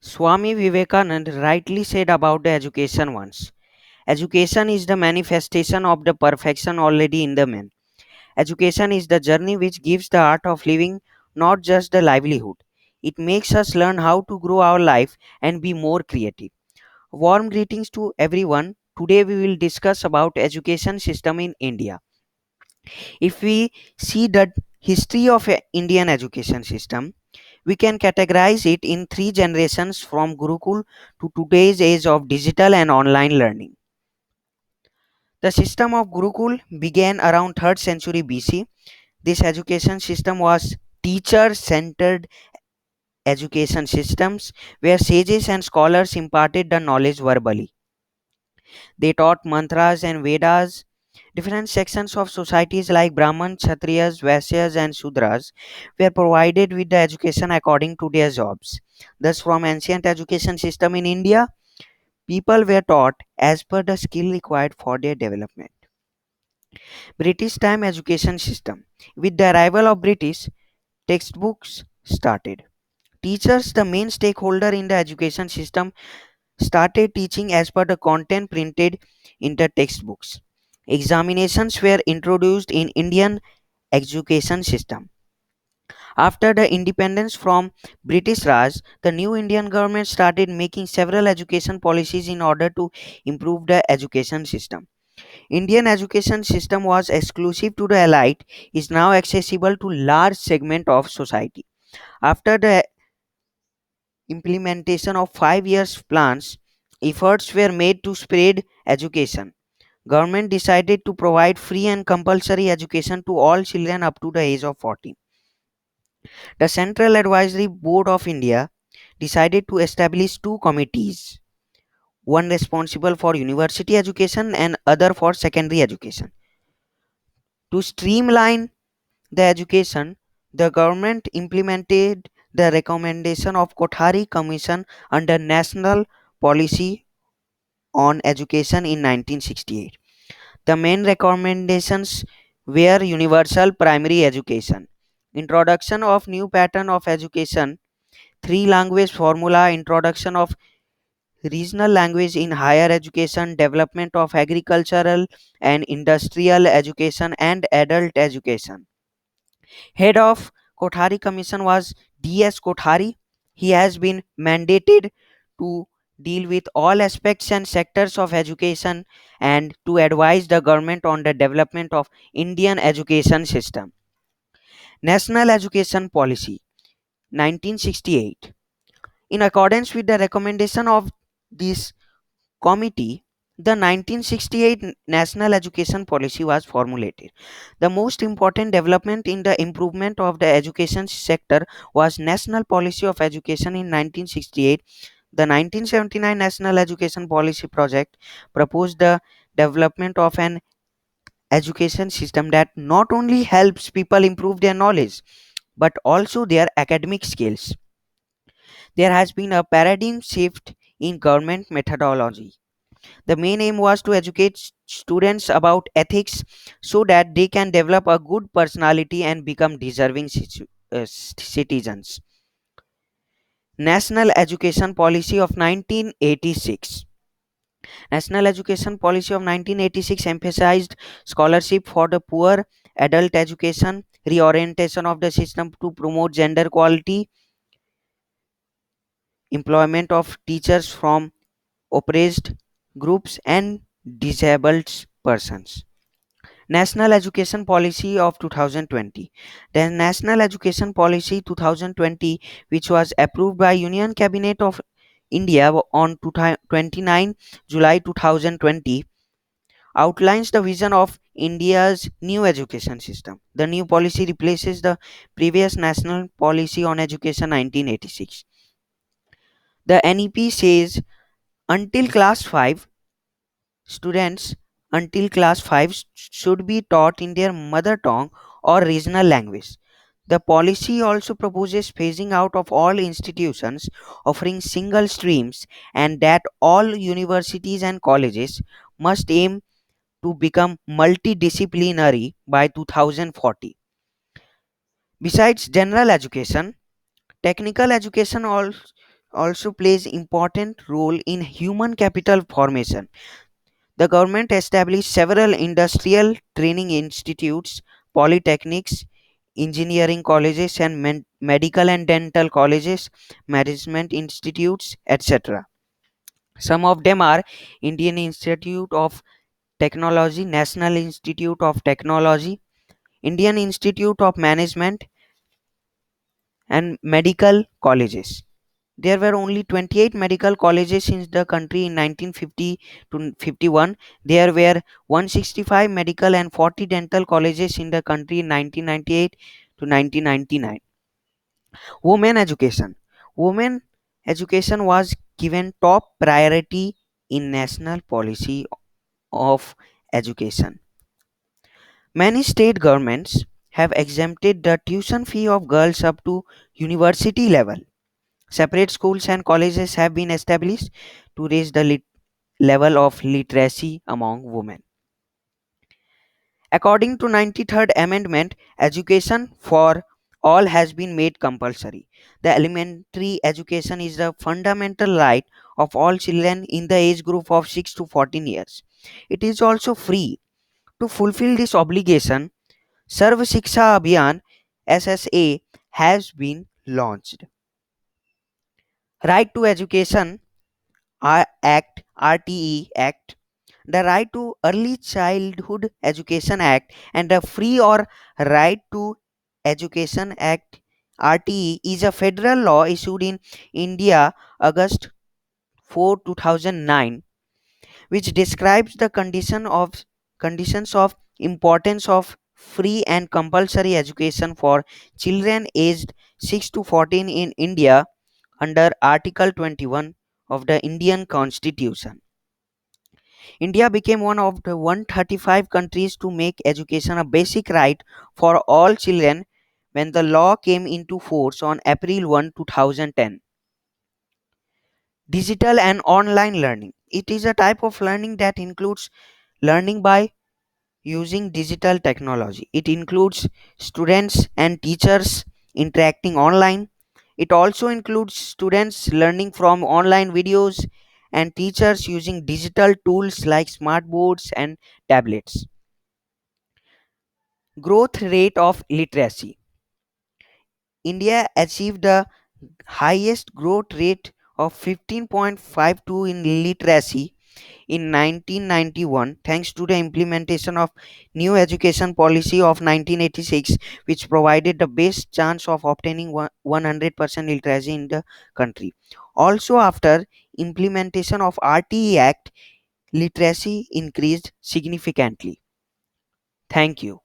Swami Vivekananda rightly said about the education once. Education is the manifestation of the perfection already in the man. Education is the journey which gives the art of living, not just the livelihood. It makes us learn how to grow our life and be more creative. Warm greetings to everyone. Today we will discuss about education system in India. If we see the history of Indian education system, we can categorize it in three generations from Gurukul to today's age of digital and online learning. The system of Gurukul began around 3rd century BC. This education system was teacher centered education systems where sages and scholars imparted the knowledge verbally. They taught mantras and Vedas. Different sections of societies like Brahmins, Kshatriyas, Vaisyas, and Shudras were provided with the education according to their jobs. Thus, from ancient education system in India, people were taught as per the skill required for their development. British time education system. With the arrival of British, textbooks started. Teachers, the main stakeholder in the education system, started teaching as per the content printed in the textbooks. Examinations were introduced in Indian education system. After the independence from British Raj, the new Indian government started making several education policies in order to improve the education system. Indian education system was exclusive to the elite, is now accessible to large segment of society. After the implementation of 5 years plans, efforts were made to spread education. Government decided to provide free and compulsory education to all children up to the age of 14. The Central Advisory Board of India decided to establish two committees, one responsible for university education and other for secondary education. To streamline the education, the government implemented the recommendation of Kothari Commission under National Policy on Education in 1968. The main recommendations were universal primary education, introduction of new pattern of education, three language formula, introduction of regional language in higher education, development of agricultural and industrial education and adult education. Head of Kothari Commission was D.S. Kothari. He has been mandated to deal with all aspects and sectors of education and to advise the government on the development of Indian education system. National Education Policy 1968. In accordance with the recommendation of this committee, the 1968 National Education Policy was formulated. The most important development in the improvement of the education sector was National Policy of Education in 1968. The 1979 National Education Policy Project proposed the development of an education system that not only helps people improve their knowledge but also their academic skills. There has been a paradigm shift in government methodology. The main aim was to educate students about ethics so that they can develop a good personality and become deserving citizens. National Education Policy of 1986. National Education Policy of 1986 emphasized scholarship for the poor, adult education, reorientation of the system to promote gender equality, employment of teachers from oppressed groups and disabled persons. National Education Policy of 2020. The National Education Policy 2020, which was approved by Union Cabinet of India on 29 July 2020, outlines the vision of India's new education system. The new policy replaces the previous National Policy on Education 1986. The NEP says until class 5, students until class 5 should be taught in their mother tongue or regional language. The policy also proposes phasing out of all institutions offering single streams and that all universities and colleges must aim to become multidisciplinary by 2040. Besides general education, technical education also plays important role in human capital formation. The government established several industrial training institutes, polytechnics, engineering colleges, and medical and dental colleges, management institutes, etc. Some of them are Indian Institute of Technology, National Institute of Technology, Indian Institute of Management, and medical colleges. There were only 28 medical colleges in the country in 1950 to 51. There were 165 medical and 40 dental colleges in the country in 1998 to 1999. Women education. Women education was given top priority in national policy of education. Many state governments have exempted the tuition fee of girls up to university level. Separate schools and colleges have been established to raise the level of literacy among women. According to 93rd Amendment, education for all has been made compulsory. The elementary education is the fundamental right of all children in the age group of 6 to 14 years. It is also free. To fulfill this obligation, Sarv Shiksha Abhiyan SSA has been launched. Right to Education Act RTE Act, the Right to Early Childhood Education Act, and the Free or Right to Education Act RTE is a federal law issued in India August 4, 2009, which describes the conditions of importance of free and compulsory education for children aged 6 to 14 in India under Article 21 of the Indian Constitution. India became one of the 135 countries to make education a basic right for all children when the law came into force on April 1, 2010. Digital and online learning. It is a type of learning that includes learning by using digital technology. It includes students and teachers interacting online. It also includes students learning from online videos and teachers using digital tools like smart boards and tablets. Growth rate of literacy. India achieved the highest growth rate of 15.52 in literacy in 1991 thanks to the implementation of new education policy of 1986, which provided the best chance of obtaining 100% literacy in the country. Also, after implementation of RTE Act, literacy increased significantly. Thank you.